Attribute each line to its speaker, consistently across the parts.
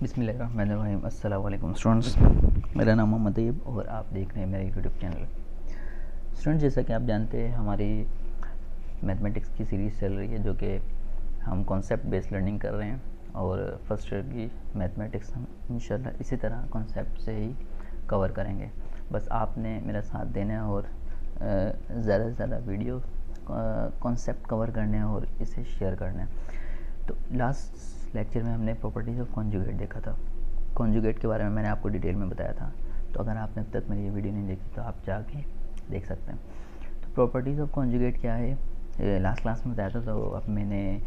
Speaker 1: बिस्मिल्लाहिर्रहमानिर्रहीम। अस्सलाम वालेकुम स्टूडेंट्स, मेरा नाम मोहम्मद तैयब और आप देख रहे हैं मेरा यूट्यूब चैनल। स्टूडेंट, जैसा कि आप जानते हैं हमारी मैथमेटिक्स की सीरीज़ चल रही है जो कि हम कॉन्सेप्ट बेस्ड लर्निंग कर रहे हैं और फर्स्ट ईयर की मैथमेटिक्स हम इंशाल्लाह इसी तरह कॉन्सेप्ट से ही कवर करेंगे। बस आपने मेरा साथ देना है और ज़्यादा से ज़्यादा वीडियो कॉन्सेप्ट कवर करने हैं और इसे शेयर करना है। तो लास्ट लेक्चर में हमने प्रॉपर्टीज़ ऑफ कॉन्जुगेट देखा था। कॉन्जुगेट के बारे में मैंने आपको डिटेल में बताया था, तो अगर आपने अब तक मेरी ये वीडियो नहीं देखी तो आप जाके देख सकते हैं। तो प्रॉपर्टीज़ ऑफ कॉन्जुगेट क्या है लास्ट क्लास में बताया था, तो अब मैंने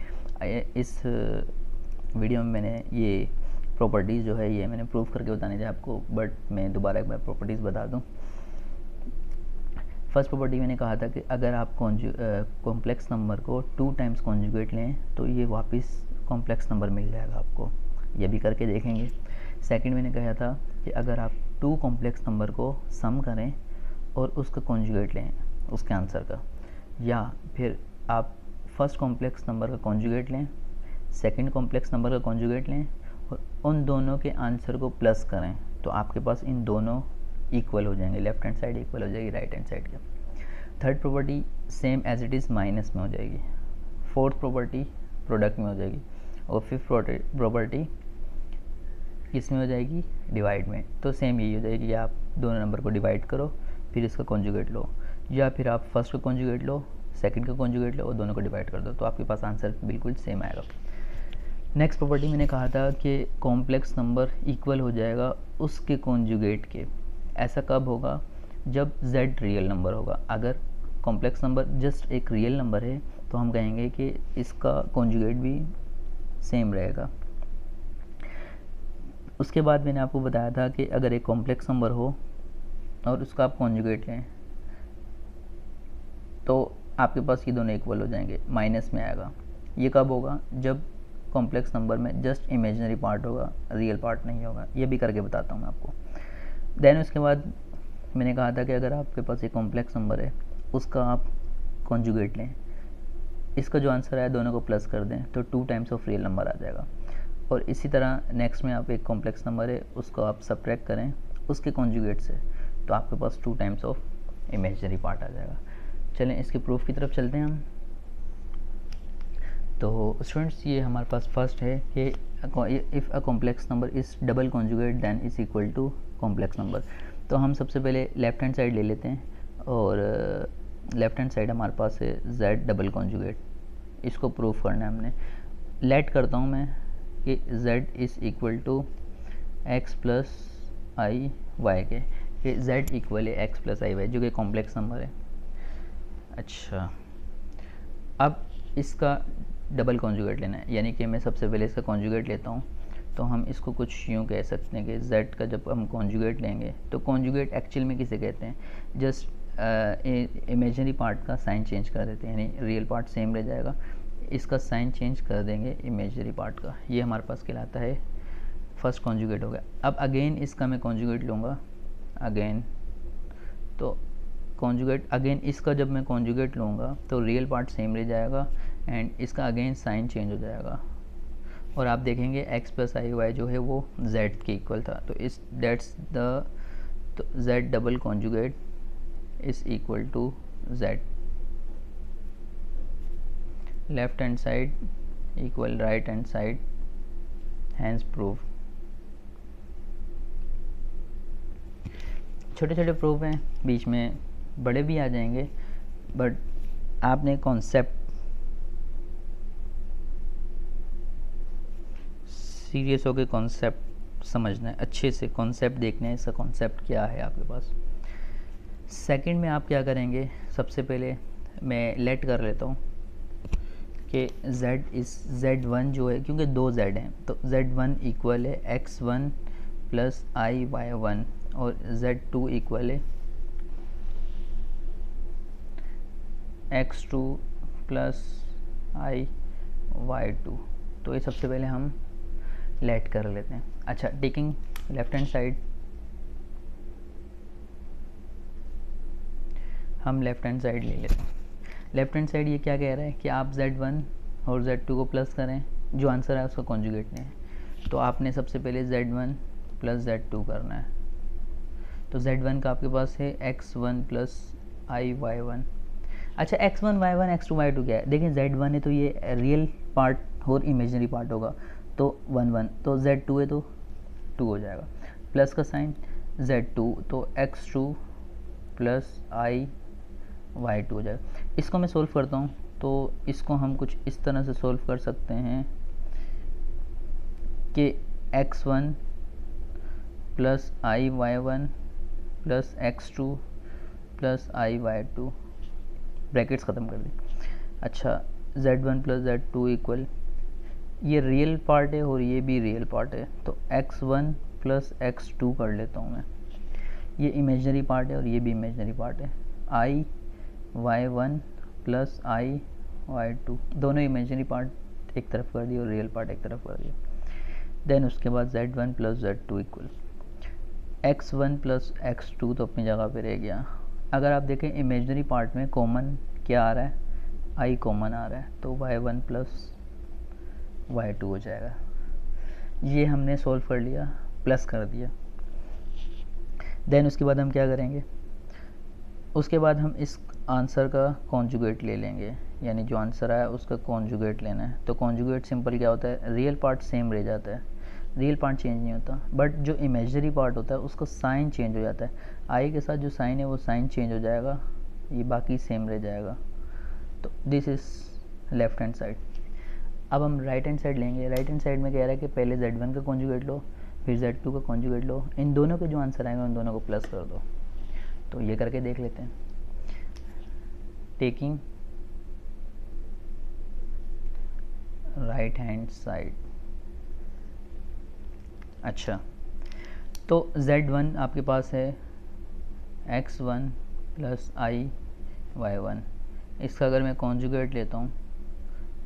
Speaker 1: इस वीडियो में मैंने ये प्रॉपर्टीज़ जो है ये मैंने प्रूफ करके बताने थे आपको, बट मैं दोबारा एक बार प्रॉपर्टीज़ बता दूँ। फर्स्ट प्रॉपर्टी मैंने कहा था कि अगर आप कॉम्प्लेक्स नंबर को 2 टाइम्स कॉन्जुगेट लें तो ये वापस कॉम्प्लेक्स नंबर मिल जाएगा आपको, ये भी करके देखेंगे। सेकंड मैंने कहा था कि अगर आप 2 कॉम्प्लेक्स नंबर को सम करें और उसका कॉन्जुगेट लें उसके आंसर का, या फिर आप फर्स्ट कॉम्प्लेक्स नंबर का कॉन्जुगेट लें, सेकंड कॉम्प्लेक्स नंबर का कॉन्जुगेट लें और उन दोनों के आंसर को प्लस करें, तो आपके पास इन दोनों इक्वल हो जाएंगे, लेफ्ट हैंड साइड इक्वल हो जाएगी राइट हैंड साइड के। Third property same as it is minus में हो जाएगी। फोर्थ प्रॉपर्टी प्रोडक्ट में हो जाएगी और फिफ्थ प्रॉपर्टी किस में हो जाएगी, डिवाइड में। तो सेम यही हो जाएगी, आप दोनों नंबर को डिवाइड करो फिर इसका कॉन्जुगेट लो, या फिर आप फर्स्ट का कॉन्जुगेट लो सेकंड का कॉन्जुगेट लो और दोनों को डिवाइड कर दो, तो आपके पास आंसर बिल्कुल सेम आएगा। नेक्स्ट प्रॉपर्टी मैंने कहा था कि कॉम्प्लेक्स नंबर इक्वल हो जाएगा उसके कॉन्जुगेट के। ऐसा कब होगा, जब z रियल नंबर होगा। अगर कॉम्प्लेक्स नंबर जस्ट एक रियल नंबर है तो हम कहेंगे कि इसका कॉन्जुगेट भी सेम रहेगा। उसके बाद मैंने आपको बताया था कि अगर एक कॉम्प्लेक्स नंबर हो और उसका आप कॉन्जुगेट लें तो आपके पास ये दोनों इक्वल हो जाएंगे, माइनस में आएगा। ये कब होगा, जब कॉम्प्लेक्स नंबर में जस्ट इमेजिनरी पार्ट होगा, रियल पार्ट नहीं होगा। ये भी करके बताता हूँ मैं आपको। देन उसके बाद मैंने कहा था कि अगर आपके पास एक कॉम्प्लेक्स नंबर है उसका आप कॉन्जुगेट लें, इसका जो आंसर है दोनों को प्लस कर दें तो 2 टाइम्स ऑफ रियल नंबर आ जाएगा। और इसी तरह नेक्स्ट में आप एक कॉम्प्लेक्स नंबर है उसको आप सब्ट्रैक्ट करें उसके कॉन्जुगेट से, तो आपके पास 2 टाइम्स ऑफ इमेजिनरी पार्ट आ जाएगा। चलें इसके प्रूफ की तरफ चलते हैं हम। तो स्टूडेंट्स, ये हमारे पास फर्स्ट है कि if a complex number is double conjugate then is equal to complex number. तो हम सबसे पहले लेफ़्ट हैंड साइड ले लेते हैं और लेफ़्ट हैंड साइड हमारे पास है z डबल कॉन्जुगेट। इसको प्रूफ करना है हमने। लेट करता हूँ मैं कि z is equal to X plus I Y के, कि z इक्वल है एक्स प्लस आई वाई जो कि कॉम्प्लेक्स नंबर है। अच्छा, अब इसका डबल कॉन्जुगेट लेना है, यानी कि मैं सबसे पहले इसका कॉन्जुगेट लेता हूँ। तो हम इसको कुछ यूँ कह सकते हैं कि z का जब हम कॉन्जुगेट लेंगे तो कॉन्जुगेट एक्चुअल में किसे कहते हैं, जस्ट इमेजिनरी पार्ट का साइन चेंज कर देते हैं, यानी रियल पार्ट सेम रह जाएगा, इसका साइन चेंज कर देंगे इमेजिनरी पार्ट का। ये हमारे पास कहलाता है फर्स्ट कॉन्जुगेट हो गया। अब अगेन इसका मैं कॉन्जुगेट लूँगा अगेन, तो कॉन्जुगेट अगेन इसका जब मैं कॉन्जुगेट लूँगा तो रियल पार्ट सेम रह जाएगा एंड इसका अगेन साइन चेंज हो जाएगा और आप देखेंगे x प्लस आई वाई जो है वो z के इक्वल था। तो इस that's the z double conjugate is equal to z, left hand side equal right hand side, hence proof. छोटे छोटे प्रूफ हैं, बीच में बड़े भी आ जाएंगे, बट आपने कॉन्सेप्ट सीरियस होकर कॉन्सेप्ट समझना है, अच्छे से कॉन्सेप्ट देखना है, इसका कॉन्सेप्ट क्या है आपके पास। सेकंड में आप क्या करेंगे, सबसे पहले मैं लेट कर लेता हूँ कि z1 जो है, क्योंकि 2 z हैं तो z1 इक्वल है x1 प्लस आई y1 और z2 इक्वल है x2 प्लस आई y2। तो ये सबसे पहले हम लेट कर लेते हैं। अच्छा, टेकिंग लेफ्ट हैंड साइड, हम लेफ्ट हैंड साइड ले लेते हैं। लेफ्ट हैंड साइड ये क्या कह रहा है कि आप z1 और z2 को प्लस करें, जो आंसर है उसका कॉन्जुगेट लें। तो आपने सबसे पहले z1 प्लस z2 करना है। तो z1 का आपके पास है x1 प्लस आई y1। अच्छा x1 y1 x2 y2 क्या है? देखिए z1 है तो ये रियल पार्ट और इमेजनरी पार्ट होगा, तो 1 1, तो z2 है तो 2 हो जाएगा, प्लस का साइन z2 तो x2 प्लस आई y2 हो जाएगा। इसको मैं सोल्व करता हूँ, तो इसको हम कुछ इस तरह से सोल्व कर सकते हैं कि x1 प्लस आई y1 प्लस x2 प्लस आई y2, ब्रैकेट्स ख़त्म कर दी। अच्छा z1 प्लस z2 इक्वल, ये रियल पार्ट है और ये भी रियल पार्ट है, तो x1 प्लस x2 कर लेता हूँ मैं। ये इमेजनरी पार्ट है और ये भी इमेजनरी पार्ट है। आई y1 प्लस आई y2, दोनों इमेजनरी पार्ट एक तरफ कर दिए और रियल पार्ट एक तरफ कर दिया। देन उसके बाद z1 plus z2 equal x1 plus x2 तो अपनी जगह पे रह गया। अगर आप देखें इमेजनरी पार्ट में कॉमन क्या आ रहा है, आई कॉमन आ रहा है, तो y1 प्लस y2 हो जाएगा। ये हमने सॉल्व कर लिया, प्लस कर दिया। देन उसके बाद हम क्या करेंगे, उसके बाद हम इस आंसर का कॉन्जुगेट ले लेंगे, यानी जो आंसर आया उसका कॉन्जुगेट लेना है। तो कॉन्जुगेट सिंपल क्या होता है, रियल पार्ट सेम रह जाता है, रियल पार्ट चेंज नहीं होता, बट जो इमेजनरी पार्ट होता है उसका साइन चेंज हो जाता है। आई के साथ जो साइन है वो साइन चेंज हो जाएगा, ये बाकी सेम रह जाएगा। तो this is left hand side. अब हम राइट हैंड साइड लेंगे। राइट हैंड साइड में कह रहा है कि पहले z1 का कॉन्जुगेट लो, फिर z2 का कॉन्जुगेट लो, इन दोनों के जो आंसर आएंगे उन दोनों को प्लस कर दो। तो ये करके देख लेते हैं। Taking right hand side. अच्छा, तो z1 आपके पास है x1 प्लस आई y1। इसका अगर मैं कॉन्जुगेट लेता हूँ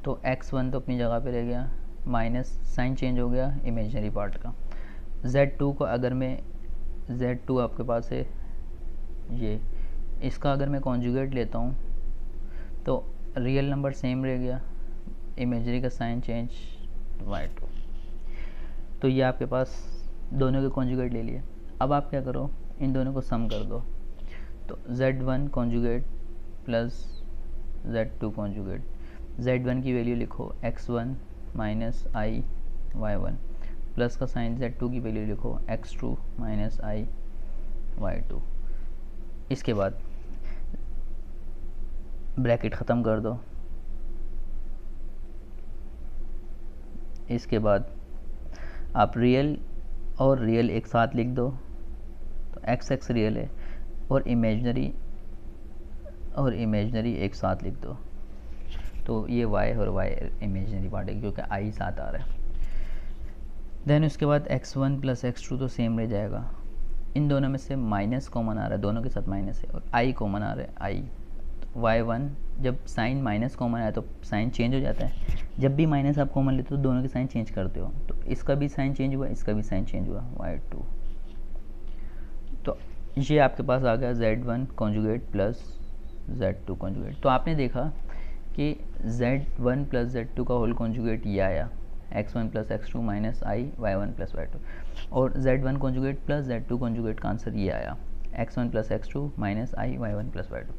Speaker 1: तो x1 तो अपनी जगह पे रह गया, माइनस साइन चेंज हो गया इमेजनरी पार्ट का। z2 को अगर मैं, z2 आपके पास है ये, इसका अगर मैं कॉन्जुगेट लेता हूँ तो रियल नंबर सेम रह गया, इमेजनरी का साइन चेंज y2। तो ये आपके पास दोनों के कॉन्जुगेट ले लिए। अब आप क्या करो, इन दोनों को सम कर दो। तो z1 conjugate plus z2 conjugate, z1 की वैल्यू लिखो x1 माइनस आई y1, प्लस का साइन z2 की वैल्यू लिखो x2 माइनस आई y2। इसके बाद ब्रैकेट ख़त्म कर दो। इसके बाद आप रियल और रियल एक साथ लिख दो, तो x रियल है और इमेजनरी एक साथ लिख दो, तो ये y और y इमेजनरी पार्ट है क्योंकि i साथ आ रहा है। देन उसके बाद x1 प्लस x2 तो सेम रह जाएगा, इन दोनों में से माइनस कॉमन आ रहा है, दोनों के साथ माइनस है, और i कॉमन आ रहा है i। तो y1 जब साइन माइनस कॉमन आया तो साइन चेंज हो जाता है, जब भी माइनस आप कॉमन लेते हो तो दोनों के साइन चेंज करते हो, तो इसका भी साइन चेंज हुआ, इसका भी साइन चेंज हुआ y2। तो ये आपके पास आ गया z1 conjugate plus z2 conjugate. तो आपने देखा कि z1 प्लस z2 का होल कॉन्जुगेट ये आया, x1 प्लस x2 माइनस आई y1 प्लस y2, और z1 conjugate plus z2 conjugate का आंसर ये आया, x1 प्लस x2 माइनस आई y1 प्लस y2।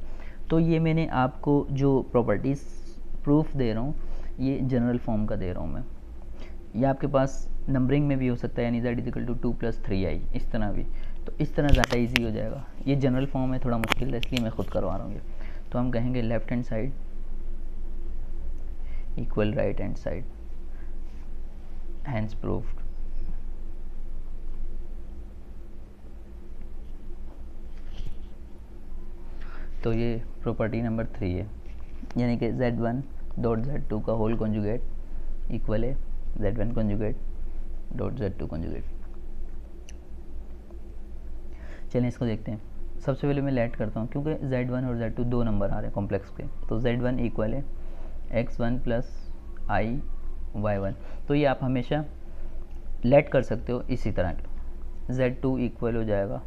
Speaker 1: तो ये मैंने आपको जो प्रॉपर्टीज़ प्रूफ दे रहा हूँ ये जनरल फॉर्म का दे रहा हूँ मैं। ये आपके पास नंबरिंग में भी हो सकता है, यानी z equal to 2 plus 3i, इस तरह भी, तो इस तरह ज़्यादा इजी हो जाएगा। ये जनरल फॉर्म है, थोड़ा मुश्किल है इसलिए मैं ख़ुद करवा रहा हूँ ये। तो हम कहेंगे left hand side equal right hand side, hence proofed. तो ये प्रॉपर्टी नंबर 3 है, यानी कि z1 डॉट z2 का होल कॉन्जुगेट इक्वल है z1 conjugate dot z2 conjugate. चलिए इसको देखते हैं। सबसे पहले मैं लेट करता हूँ क्योंकि z1 और z2 दो नंबर आ रहे हैं कॉम्प्लेक्स के, तो z1 इक्वल है x1 प्लस आई y1। तो ये आप हमेशा लेट कर सकते हो इसी तरह के। z2 इक्वल हो जाएगा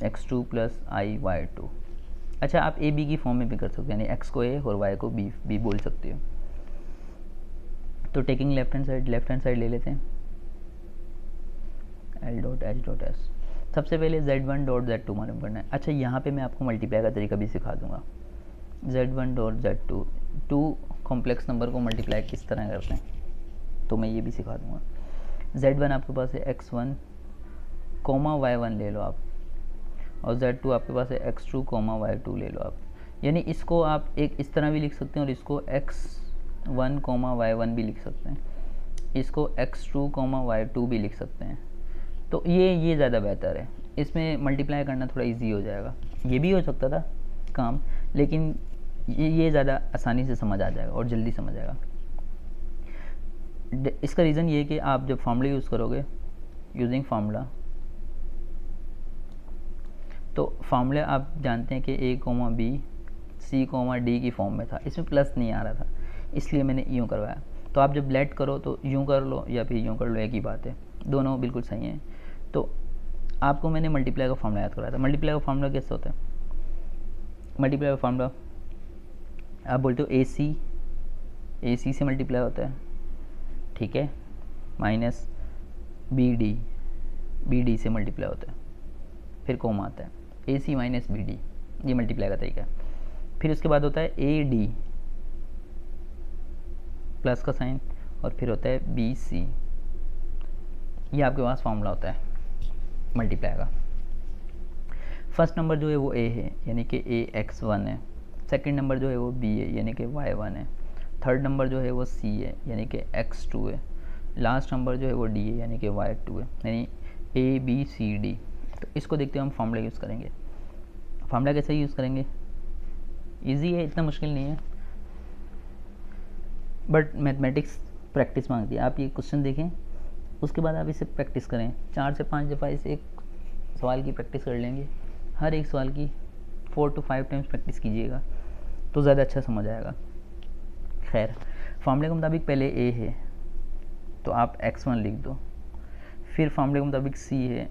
Speaker 1: x2 प्लस आई y2। अच्छा, आप ए बी की फॉर्म में भी कर सकते हो, यानी x को a और y को b बोल सकते हो। तो टेकिंग लेफ्ट हैंड साइड ले लेते हैं। L dot H dot S. सबसे पहले Z1 डॉट Z2 मालूम करना है। अच्छा, यहाँ पे मैं आपको मल्टीप्लाई का तरीका भी सिखा दूंगा। Z1 dot Z2, two complex number को मल्टीप्लाई किस तरह करते हैं तो मैं ये भी सिखा दूंगा। Z1 आपके पास है x1 कोमा y1 ले लो आप, और Z2 आपके पास है x2 कोमा y2 ले लो आप। यानी इसको आप एक इस तरह भी लिख सकते हैं और इसको x1 कोमा y1 भी लिख सकते हैं, इसको x2 कोमा y2 भी लिख सकते हैं। तो ये ज़्यादा बेहतर है, इसमें मल्टीप्लाई करना थोड़ा इजी हो जाएगा। ये भी हो सकता था काम, लेकिन ये ज़्यादा आसानी से समझ आ जाएगा और जल्दी समझ आएगा। इसका रीज़न ये कि आप जब फार्मूला यूज़ करोगे यूजिंग फार्मूला, तो फार्मूला आप जानते हैं कि A comma B C comma D की फॉर्म में था, इसमें प्लस नहीं आ रहा था, इसलिए मैंने यूँ करवाया। तो आप जब लेट करो तो यूँ कर लो या फिर यूँ कर लो, एक ही बात है, दोनों बिल्कुल सही हैं। तो आपको मैंने मल्टीप्लाई का फार्मूला याद कराया था। मल्टीप्लाई का फार्मूला कैसे होता है? मल्टीप्लाई का फार्मूला आप बोलते हो ए सी से मल्टीप्लाई होता है, ठीक है, माइनस बी डी से मल्टीप्लाई होता है, फिर कोमा आता है, ए सी माइनस बी डी, ये मल्टीप्लाई का तरीका है। फिर उसके बाद होता है ए डी प्लस का साइन, और फिर होता है बी सी। ये आपके पास फार्मूला होता है मल्टीप्लाई का। फर्स्ट नंबर जो है वो ए है, यानी कि ए x1 है। सेकंड नंबर जो है वो बी है, यानी कि y1 है। थर्ड नंबर जो है वो सी है, यानी कि x2 है। लास्ट नंबर जो है वो डी है, यानी कि y2 है, यानी ए बी सी डी। तो इसको देखते हुए हम फार्मूला यूज़ करेंगे। फार्मूला कैसे यूज़ करेंगे? इजी है, इतना मुश्किल नहीं है, बट मैथमेटिक्स प्रैक्टिस मांगती है। आप ये क्वेश्चन देखें, उसके बाद आप इसे प्रैक्टिस करें। 4 से 5 दफ़ा इस एक सवाल की प्रैक्टिस कर लेंगे, हर एक सवाल की 4 to 5 टाइम्स प्रैक्टिस कीजिएगा तो ज़्यादा अच्छा समझ आएगा। खैर, फार्मूले के मुताबिक पहले ए है तो आप x1 लिख दो, फिर फार्मूले के मुताबिक सी है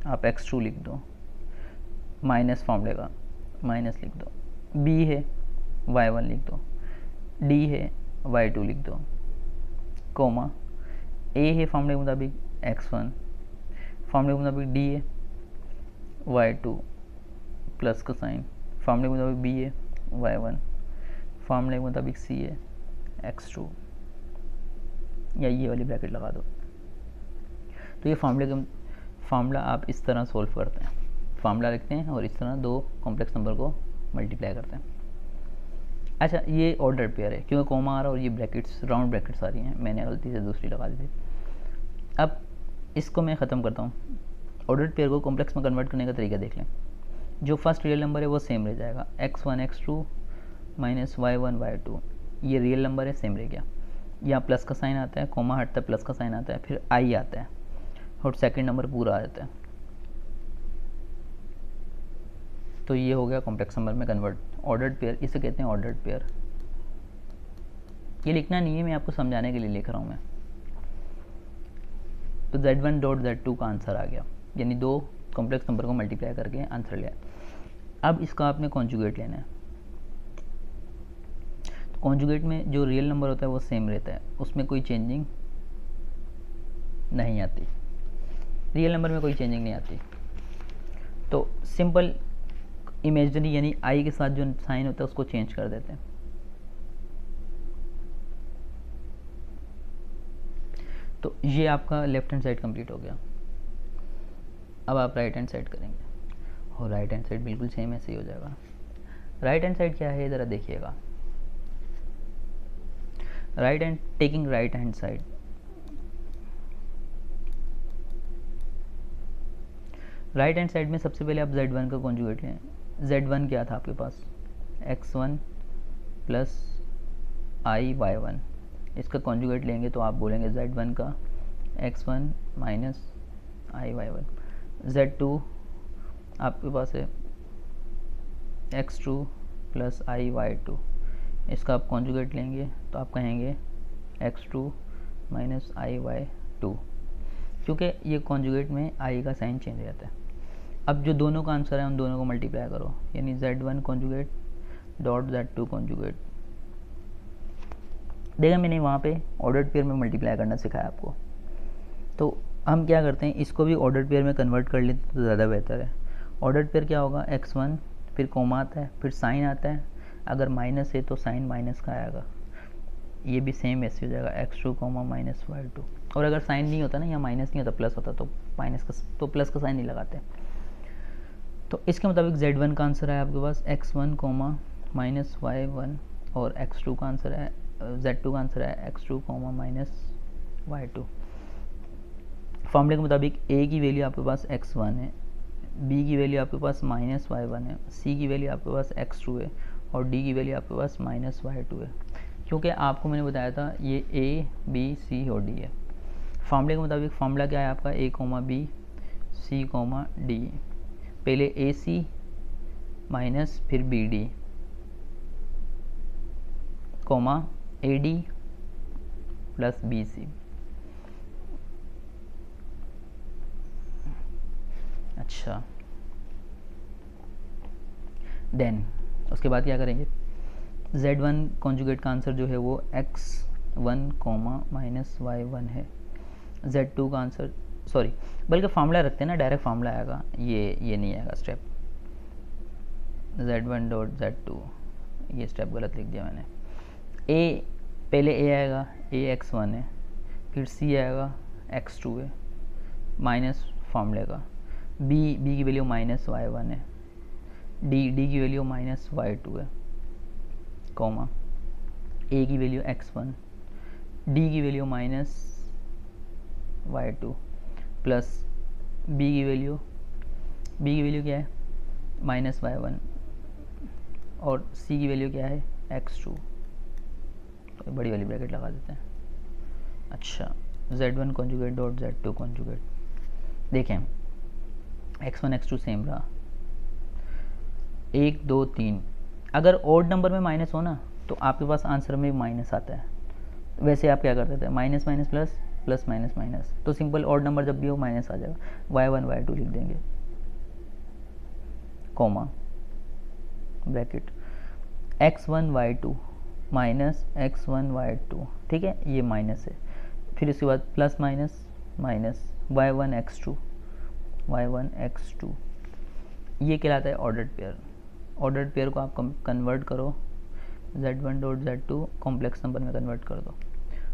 Speaker 1: आप x2 लिख दो, माइनस फार्मूले का माइनस लिख दो, बी है y1 लिख दो, डी है y2 लिख दो, कोमा ए है फार्मूले के मुताबिक x1, फार्मूले के मुताबिक डी है y2 प्लस का साइन, फार्मूले के मुताबिक बी है y1, फार्मूले के मुताबिक सी है x2, या ये वाली ब्रैकेट लगा दो। तो ये फार्मूला आप इस तरह सोल्व करते हैं, फार्मूला लिखते हैं और इस तरह दो कॉम्प्लेक्स नंबर को मल्टीप्लाई करते हैं। अच्छा, ये ऑर्डर पेयर है क्योंकि कोमा आ रहा और ये ब्रैकेट्स राउंड ब्रैकेट्स आ रही हैं, मैंने गलती से दूसरी लगा दी थी। अब इसको मैं ख़त्म करता हूँ। ऑर्डर पेयर को कॉम्प्लेक्स में कन्वर्ट करने का तरीका देख लें। जो फर्स्ट रियल नंबर है वो सेम रह जाएगा, x1 x2 minus y1 y2, ये रियल नंबर है, सेम रह गया। यहाँ प्लस का साइन आता है, कोमा हटता है, प्लस का साइन आता है, फिर आई आता है और सेकंड नंबर पूरा आ जाता है। तो ये हो गया कॉम्प्लेक्स नंबर में कन्वर्ट। ऑर्डर्ड पेयर, इसे कहते हैं ऑर्डर्ड पेयर। ये लिखना नहीं है, मैं आपको समझाने के लिए लिख रहा हूँ मैं। तो Z1 डॉट Z2 का आंसर आ गया, यानी दो कॉम्प्लेक्स नंबर को मल्टीप्लाई करके आंसर लिया। अब इसका आपने कॉन्जुगेट लेना है। तो कॉन्जुगेट में जो रियल नंबर होता है वो सेम रहता है, उसमें कोई चेंजिंग नहीं आती, रियल नंबर में कोई चेंजिंग नहीं आती। तो सिंपल इमेजिनरी यानी आई के साथ जो साइन होता है उसको चेंज कर देते हैं। तो ये आपका लेफ्ट हैंड साइड कंप्लीट हो गया। अब आप राइट हैंड साइड करेंगे और राइट हैंड साइड बिल्कुल सेम ऐसे ही हो जाएगा। राइट हैंड साइड क्या है ज़रा देखिएगा। Right hand taking right hand side, right hand side में सबसे पहले आप Z1 का कॉन्जुगेट लें। Z1 क्या था आपके पास? x1 प्लस आई y1, इसका कॉन्जुगेट लेंगे तो आप बोलेंगे Z1 का x1 माइनस आई y1। Z2 आपके पास है x2 प्लस आई y2, इसका आप कॉन्जुगेट लेंगे तो आप कहेंगे x2 माइनस आई y2, क्योंकि ये कॉन्जुगेट में आई का साइन चेंज हो जाता है। अब जो दोनों का आंसर है उन दोनों को मल्टीप्लाई करो, यानी Z1 conjugate dot Z2 conjugate. देखा मैंने वहाँ पे ऑर्डर्ड पेयर में मल्टीप्लाई करना सिखाया आपको। तो हम क्या करते हैं, इसको भी ऑर्डर्ड पेयर में कन्वर्ट कर लेते तो ज़्यादा बेहतर है। ऑर्डर्ड पेयर क्या होगा, x1 फिर कोमा आता है, फिर साइन आता है, अगर माइनस है तो साइन माइनस का आएगा, ये भी सेम ऐसे हो जाएगा x2 कोमा माइनस y2। और अगर साइन नहीं होता ना, या माइनस नहीं होता प्लस होता, तो माइनस का तो प्लस का साइन नहीं लगाते। तो इसके मुताबिक z1 का आंसर है आपके पास x1 कोमा माइनस y1, और x2 का आंसर है z2 का आंसर है x2 कोमा माइनस y2। फॉर्मूले के मुताबिक a की वैल्यू आपके पास x1 है, b की वैल्यू आपके पास माइनस y1 है, c की वैल्यू आपके पास x2 है, और d की वैल्यू आपके पास माइनस y2 है। क्योंकि आपको मैंने बताया था ये a b c और d है। फॉर्मूले के मुताबिक फॉर्मूला क्या है आपका, a comma b c comma d, पहले ए सी माइनस फिर B D comma A D plus B C. अच्छा, देन उसके बाद क्या करेंगे, z1 कॉन्जुगेट का आंसर जो है वो x1 कोमा माइनस y1 है, z2 का आंसर, सॉरी बल्कि फार्मूला रखते हैं ना, डायरेक्ट फार्मूला आएगा, ये नहीं आएगा स्टेप, z1 डॉट z2, ये स्टेप गलत लिख दिया मैंने। a पहले a आएगा, a x1 है, फिर c आएगा x2 है, माइनस फार्मूले का, b की वैल्यू माइनस y1 है, d की वैल्यू माइनस y2 है, कॉमा a की वैल्यू x1, d की value minus y2 plus b की वैल्यू क्या है, माइनस y1, और c की वैल्यू क्या है, x2, तो बड़ी वाली ब्रैकेट लगा देते हैं। अच्छा, z1 conjugate dot z2 conjugate, देखें x1 x2 सेम रहा, 1 2 3, अगर ओड नंबर में माइनस हो ना तो आपके पास आंसर में माइनस आता है। वैसे आप क्या करते थे, minus minus plus, plus minus minus, तो सिंपल ऑड नंबर जब भी हो माइनस आ जाएगा, y1 y2 लिख देंगे, comma bracket x1 y2 minus x1 y2, ठीक है, ये माइनस है, फिर इसके बाद plus minus minus y1 x2, ये कहलाता है ऑर्डर्ड पेयर। ऑर्डर्ड पेयर को आप कन्वर्ट करो, z1 dot z2 complex number में कन्वर्ट कर दो।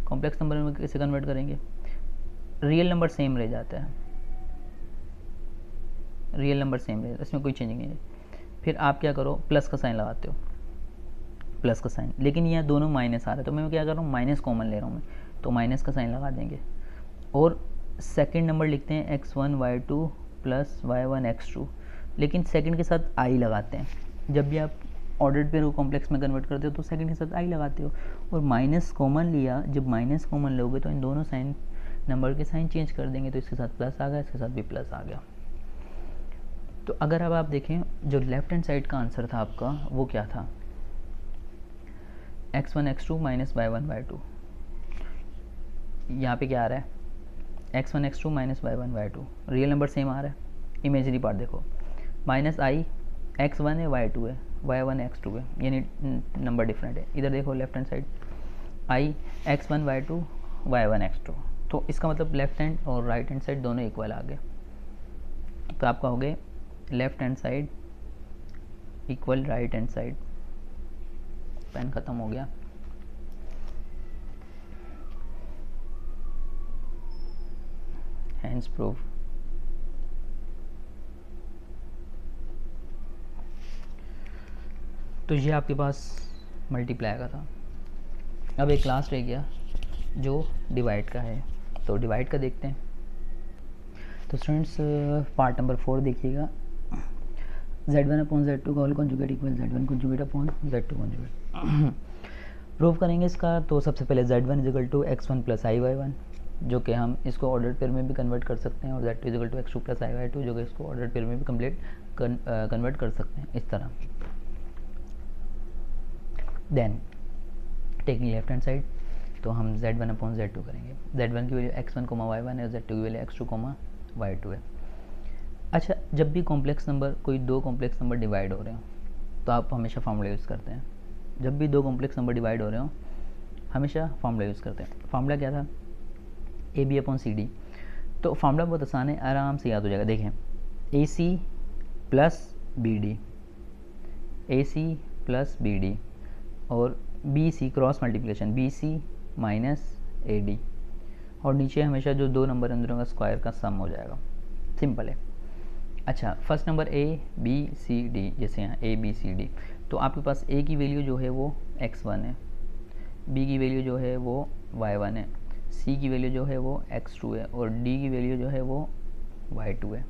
Speaker 1: कॉम्प्लेक्स नंबर में कैसे कन्वर्ट करेंगे, रियल नंबर सेम रह जाता है, रियल नंबर सेम रह जाता है, इसमें कोई चेंजिंग नहीं है। फिर आप क्या करो, प्लस का साइन लगाते हो, प्लस का साइन, लेकिन यहाँ दोनों माइनस आ रहा है, तो मैं क्या कर रहा हूँ, माइनस कॉमन ले रहा हूँ मैं, तो माइनस का साइन लगा देंगे, और सेकंड नंबर लिखते हैं x1 y2 plus y1 x2, लेकिन सेकंड के साथ आई लगाते हैं। जब भी आप ऑर्डर्ड पेयर को कॉम्प्लेक्स में कन्वर्ट करते हो तो सेकंड के साथ आई लगाते हो, और माइनस कॉमन लिया, जब माइनस कॉमन लोगे तो इन दोनों साइन नंबर के साइन चेंज कर देंगे, तो इसके साथ प्लस आ गया, इसके साथ भी प्लस आ गया। तो अगर अब आप देखें, जो लेफ्ट हैंड साइड का आंसर था आपका वो क्या था, x1 x2 minus y1 y2, यहाँ पे क्या आ रहा है, x1 x2 minus y1 y2, real number same आ रहा है, इमेजरी पार्ट देखो, माइनस आई x1 है y2 है, y1 x2 है, यानी नंबर डिफरेंट है। इधर देखो लेफ्ट हैंड साइड, आई x1 y2 y1 x2, तो इसका मतलब लेफ्ट हैंड और राइट हैंड साइड दोनों इक्वल आ गए, तो आपका हो गए left hand side equal right hand side. Pen ख़त्म हो गया, हैंड्स प्रूफ। तो ये आपके पास मल्टीप्लाई का था। अब एक क्लास रह गया जो डिवाइड का है, तो डिवाइड का देखते हैं। तो स्टूडेंट्स पार्ट नंबर 4 देखिएगा, z1 अपॉन z2 का whole conjugate equal z1 conjugate upon z2 conjugate. Prove करेंगे इसका, तो सबसे पहले z1 is equal to x1 plus I y1, जो कि हम इसको ऑर्डर पेयर में भी कन्वर्ट कर सकते हैं, और z2 is equal to x2 plus I y2, जो कि इसको ऑर्डर पेयर में भी कन्वर्ट कर सकते हैं इस तरह। Then taking left hand side, तो हम z1 अपॉन z2 करेंगे। z1 की वैल्यू x1 y1 है, और z2 की वैल्यू x2 y2 है। अच्छा, जब भी कॉम्प्लेक्स नंबर, कोई दो कॉम्प्लेक्स नंबर डिवाइड हो रहे हो तो आप हमेशा फार्मूला यूज़ करते हैं। जब भी दो कॉम्प्लेक्स नंबर डिवाइड हो रहे हो हमेशा फार्मूला यूज़ करते हैं। फार्मूला क्या था, A B upon C D. तो फार्मूला बहुत आसान है, आराम से याद हो जाएगा। देखें, A C plus B D, A C plus B D और B C cross multiplication B C minus A D, और नीचे हमेशा जो दो नंबर अंदरों का स्क्वायर का सम हो जाएगा। सिंपल है। अच्छा, first number A B C D, जैसे यहाँ ए बी सी डी, तो आपके पास ए की वैल्यू जो है वो x1 है, बी की वैल्यू जो है वो y1 है, सी की वैल्यू जो है वो x2 है और डी की वैल्यू जो है वो y2 है।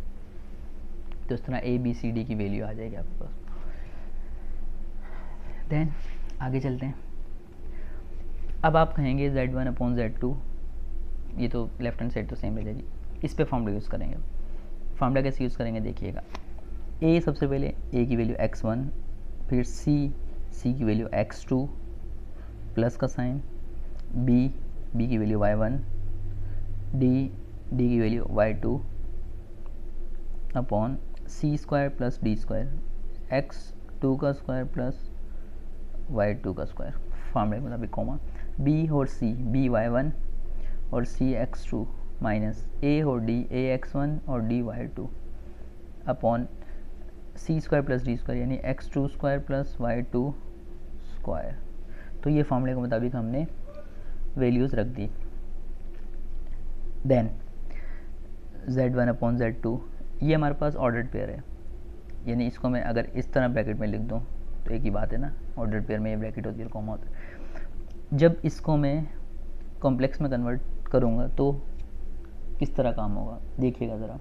Speaker 1: तो इस तरह ए बी सी डी की वैल्यू आ जाएगी आपके पास। देन आगे चलते हैं। अब आप कहेंगे z1 अपॉन z2, ये तो लेफ्ट हैंड साइड तो सेम रह जाएगी, इस पे फॉर्मूला यूज़ करेंगे। फार्मूला कैसे यूज़ करेंगे देखिएगा, ए सबसे पहले ए की वैल्यू x1, फिर सी की वैल्यू x2 प्लस का साइन, बी की वैल्यू y1, डी की value y2 upon C square plus D square, x2 का स्क्वायर प्लस y2 का स्क्वायर, फार्मूले मतलब कॉमा, बी और सी बी y1 और सी x2 माइनस ए और डी ए x1 और D y2 upon C square plus D square यानी x2 square plus y2 square. तो ये फॉर्मूले के मुताबिक हमने वैल्यूज़ रख दी। देन z1 अपॉन z2, ये हमारे पास ऑर्डर्ड पेयर है, यानी इसको मैं अगर इस तरह ब्रैकेट में लिख दूँ तो एक ही बात है ना, ऑर्डर्ड पेयर में ये ब्रैकेट होती है और कॉमा होता है। जब इसको मैं कॉम्प्लेक्स में कन्वर्ट करूँगा तो किस तरह काम होगा देखिएगा ज़रा।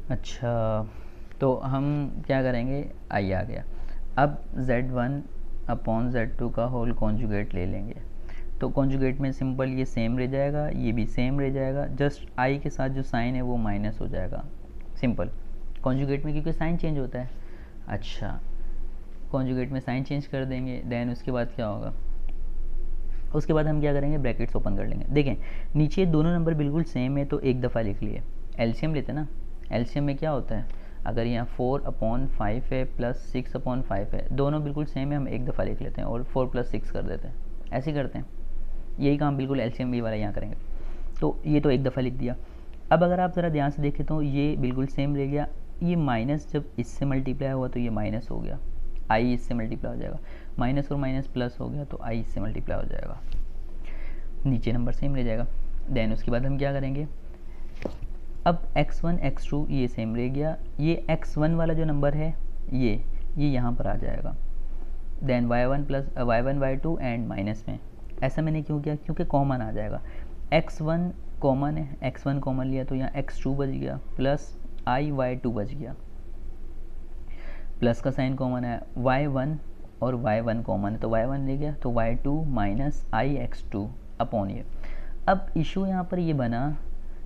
Speaker 1: अच्छा, तो हम क्या करेंगे, आई आ गया। अब z1 अपॉन z2 का होल कॉन्जुगेट ले लेंगे, तो कॉन्जुगेट में सिंपल ये सेम रह जाएगा, ये भी सेम रह जाएगा, जस्ट आई के साथ जो साइन है वो माइनस हो जाएगा। सिंपल, कॉन्जुगेट में क्योंकि साइन चेंज होता है। अच्छा, कॉन्जुगेट में साइन चेंज कर देंगे, देन उसके बाद क्या होगा, उसके बाद हम क्या करेंगे, ब्रैकेट्स ओपन कर लेंगे। देखें नीचे दोनों नंबर बिल्कुल सेम है तो एक दफ़ा लिख लिए, एलसीएम लेते हैं ना, एलसीएम में क्या होता है, अगर यहाँ 4/5 है प्लस 6/5 है, दोनों बिल्कुल सेम है, हम एक दफ़ा लिख लेते हैं और 4 + 6 कर देते हैं, ऐसे ही करते हैं। यही काम बिल्कुल एलसीएम भी वाला यहाँ करेंगे। तो ये तो एक दफ़ा लिख दिया। अब अगर आप ज़रा ध्यान से देखें तो ये बिल्कुल सेम रह गया, ये माइनस जब इससे मल्टीप्लाई हुआ तो ये माइनस हो गया, आई इससे मल्टीप्लाई हो जाएगा, माइनस और माइनस प्लस हो गया तो आई इससे मल्टीप्लाई हो जाएगा, नीचे नंबर सेम रह जाएगा। देन उसके बाद हम क्या करेंगे, अब x1 x2 ये सेम रह गया, ये x1 वाला जो नंबर है ये यहाँ पर आ जाएगा। Then y1 plus y1 y2 and minus में, ऐसा मैंने क्यों किया, क्योंकि कॉमन आ जाएगा, x1 कॉमन है, x1 कॉमन लिया तो यहाँ x2 बच गया प्लस आई y2 बच गया, प्लस का साइन कॉमन है, y1 और y1 कॉमन है तो y1 ले गया तो y2 माइनस आई x2 अपॉन ये। अब इशू यहाँ पर ये बना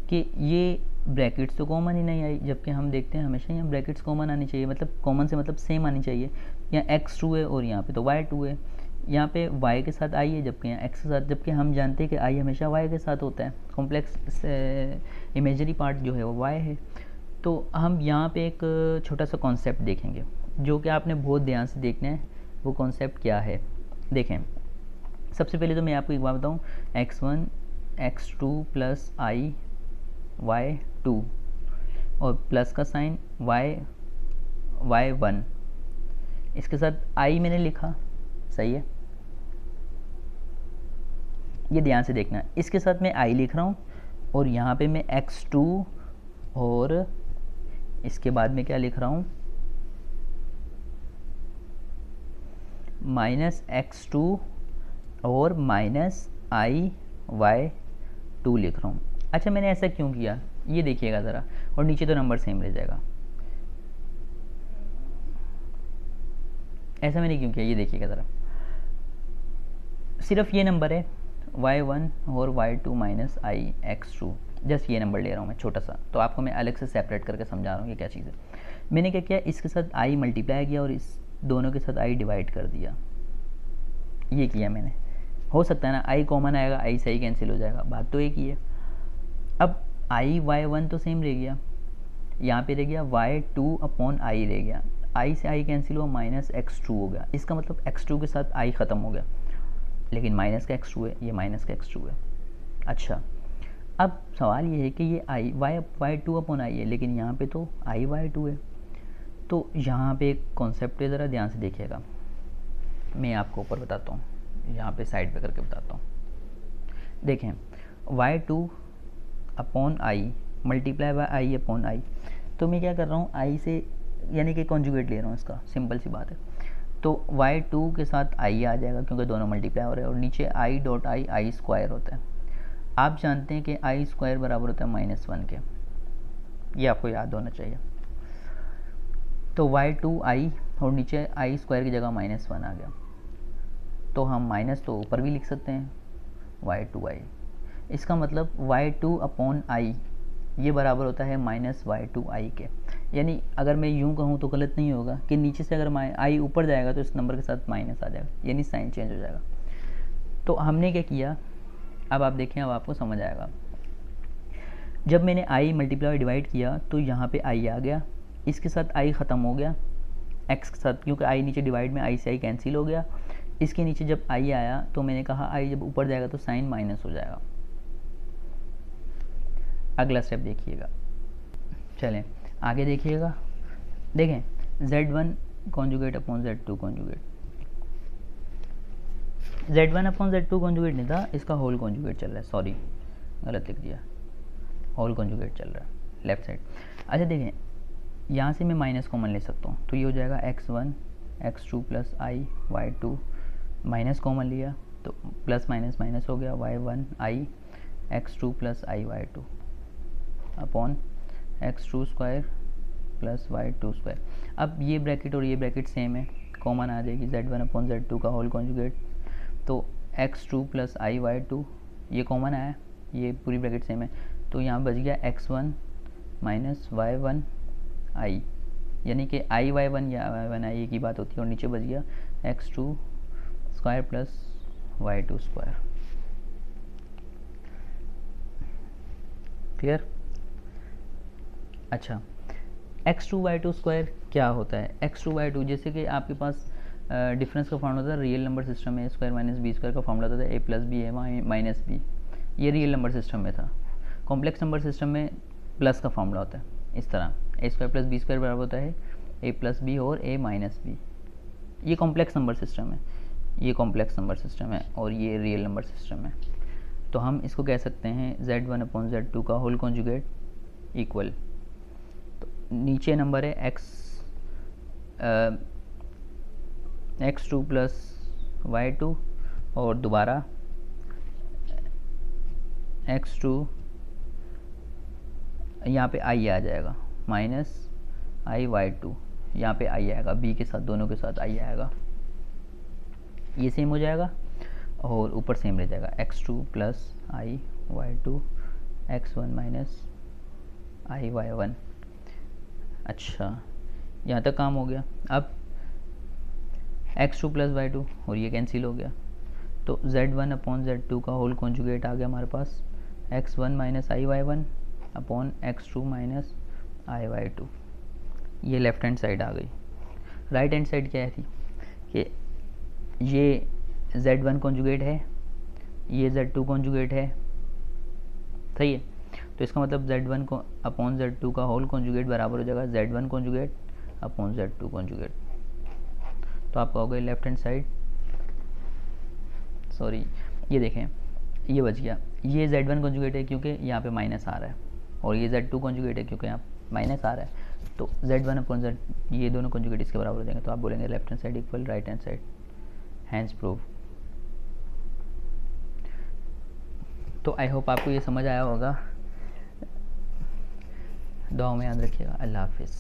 Speaker 1: कि ये ब्रैकेट्स तो कॉमन ही नहीं आई, जबकि हम देखते हैं हमेशा यहाँ ब्रैकेट्स कॉमन आनी चाहिए, मतलब कॉमन से मतलब सेम आनी चाहिए। यहाँ x2 है और यहाँ पे तो y2 है, यहाँ पे y के साथ i है जबकि यहाँ x के साथ, जबकि हम जानते हैं कि i हमेशा y के साथ होता है, कॉम्प्लेक्स इमेजरी पार्ट जो है वो y है। तो हम यहाँ पे एक छोटा सा कॉन्सेप्ट देखेंगे जो कि आपने बहुत ध्यान से देखना है, वो कॉन्सेप्ट क्या है। देखें, सबसे पहले तो मैं आपको एक बात बताऊँ, x1 x2 प्लस आई y2 और प्लस का साइन y1, इसके साथ i मैंने लिखा, सही है, ये ध्यान से देखना, इसके साथ मैं i लिख रहा हूँ और यहाँ पे मैं x2 और इसके बाद में क्या लिख रहा हूँ, माइनस x2 और माइनस आई y2 लिख रहा हूँ। अच्छा, मैंने ऐसा क्यों किया ये देखिएगा ज़रा, और नीचे तो नंबर सेम रह जाएगा, ऐसा मैंने क्यों किया ये देखिएगा ज़रा, सिर्फ ये नंबर है y1 और y2 माइनस आई x2, जस्ट ये नंबर ले रहा हूँ मैं छोटा सा, तो आपको मैं अलग से सेपरेट करके समझा रहा हूँ ये क्या चीज़ है। मैंने क्या किया, इसके साथ i मल्टीप्लाई किया और इस दोनों के साथ i डिवाइड कर दिया, ये किया मैंने। हो सकता है ना i कॉमन आएगा, i से i कैंसिल हो जाएगा, बात तो एक ही है। अब i y1 तो सेम रह गया, यहाँ पे रह गया y2 अपॉन i रह गया, i से i कैंसिल हुआ, माइनस x2 हो गया, इसका मतलब x2 के साथ i ख़त्म हो गया, लेकिन माइनस का x2 है, ये माइनस का x2 है। अच्छा, अब सवाल ये है कि ये आई वाई टू अपॉन आई है, लेकिन यहाँ पे तो आई वाई टू है। तो यहाँ पे एक कॉन्सेप्ट है, ज़रा ध्यान से देखिएगा, मैं आपको ऊपर बताता हूँ, यहाँ पे साइड पे करके बताता हूँ। देखें, Y two upon I multiply by I upon I, तो मैं क्या कर रहा हूँ, आई से यानी कि कॉन्जुगेट ले रहा हूँ इसका, सिंपल सी बात है। तो y2 के साथ i आ जाएगा क्योंकि दोनों मल्टीप्लाई हो रहे हैं, और नीचे i डॉट आई स्क्वायर होता है। आप जानते हैं कि आई स्क्वायर बराबर होता है -1 के, ये आपको याद होना चाहिए। तो y2i और नीचे आई स्क्वायर की जगह -1 आ गया, तो हम माइनस तो ऊपर भी लिख सकते हैं y2i। इसका मतलब y2 अपॉन आई ये बराबर होता है -y2i के। यानी अगर मैं यूँ कहूँ तो गलत नहीं होगा कि नीचे से अगर आई ऊपर जाएगा तो इस नंबर के साथ माइनस आ जाएगा, यानी साइन चेंज हो जाएगा। तो हमने क्या किया, अब आप देखें, अब आपको समझ आएगा। जब मैंने आई मल्टीप्लाई डिवाइड किया तो यहाँ पे आई आ गया, इसके साथ आई ख़त्म हो गया एक्स के साथ, क्योंकि आई नीचे डिवाइड में आई से आई कैंसिल हो गया। इसके नीचे जब आई आया तो मैंने कहा आई जब ऊपर जाएगा तो साइन माइनस हो जाएगा। अगला स्टेप देखिएगा, चलें आगे देखिएगा। देखें z1 conjugate upon z2 conjugate, z1 upon z2 conjugate नहीं था, इसका होल कॉन्जुगेट चल रहा है, सॉरी गलत लिख दिया, होल कॉन्जुगेट चल रहा है लेफ्ट साइड। अच्छा देखें, यहाँ से मैं माइनस कॉमन ले सकता हूँ, तो ये हो जाएगा x1 x2 प्लस आई y2, माइनस कॉमन लिया तो प्लस माइनस माइनस हो गया, y1 आई x2 प्लस आई y2 upon x2 square plus y2 square. अब ये ब्रैकेट और ये ब्रैकेट सेम है, कॉमन आ जाएगी, z1 अपॉन z2 का होल कॉन्जुगेट, तो x2 प्लस आई y2 ये कॉमन आया, ये पूरी ब्रैकेट सेम है, तो यहाँ बच गया x1 माइनस y1 आई, यानी कि आई y1 या y1 आई की बात होती है, और नीचे बच गया x2 square plus y2 square. Clear? अच्छा, x2 y2 स्क्वायर क्या होता है? x2 y2 जैसे कि आपके पास डिफरेंस का फॉर्मूला होता है, रियल नंबर सिस्टम में a square minus B square का फॉर्मूला होता है a plus B A minus B, ये रियल नंबर सिस्टम में था। कॉम्प्लेक्स नंबर सिस्टम में प्लस का फॉर्मूला होता है इस तरह, a square plus B square बराबर होता है a प्लस बी और a माइनस बी। ये कॉम्प्लेक्स नंबर सिस्टम है, ये कॉम्प्लेक्स नंबर सिस्टम है, और ये रियल नंबर सिस्टम है। तो हम इसको कह सकते हैं z1 अपॉन z2 का होल कॉन्जुगेट इक्वल, नीचे नंबर है x2 प्लस y2 और दोबारा x2, यहाँ पे i आ जाएगा माइनस आई y2, यहाँ पे i आएगा, b के साथ दोनों के साथ i आएगा, ये सेम हो जाएगा और ऊपर सेम रह जाएगा x2 प्लस आई y2 x1 माइनस आई y1। अच्छा, यहाँ तक काम हो गया। अब x2 प्लस y2 और ये कैंसिल हो गया, तो z1 अपॉन z2 का होल कॉन्जुगेट आ गया हमारे पास x1 माइनस आई y1 अपॉन x2 माइनस आई y2। ये लेफ्ट हैंड साइड आ गई। राइट हैंड साइड क्या थी कि ये z1 कॉन्जुगेट है, ये z2 कॉन्जुगेट है, सही है। तो इसका मतलब z1 को अपॉन z2 का होल कॉन्जुगेट बराबर हो जाएगा z1 conjugate upon z2 conjugate. तो आप कहोगे लेफ्ट हैंड साइड, सॉरी ये देखें ये बच गया, ये z1 कॉन्जुगेट है क्योंकि यहाँ पे माइनस आ रहा है, और ये z2 कॉन्जुगेट है क्योंकि यहाँ माइनस आ रहा है, तो z1 अपॉन z, ये दोनों कॉन्जुगेट इसके बराबर हो जाएंगे। तो आप बोलेंगे left hand side equal right hand side, hence prove. तो आई होप आपको ये समझ आया होगा। दुआ में याद रखिएगा। अल्लाह हाफिज़।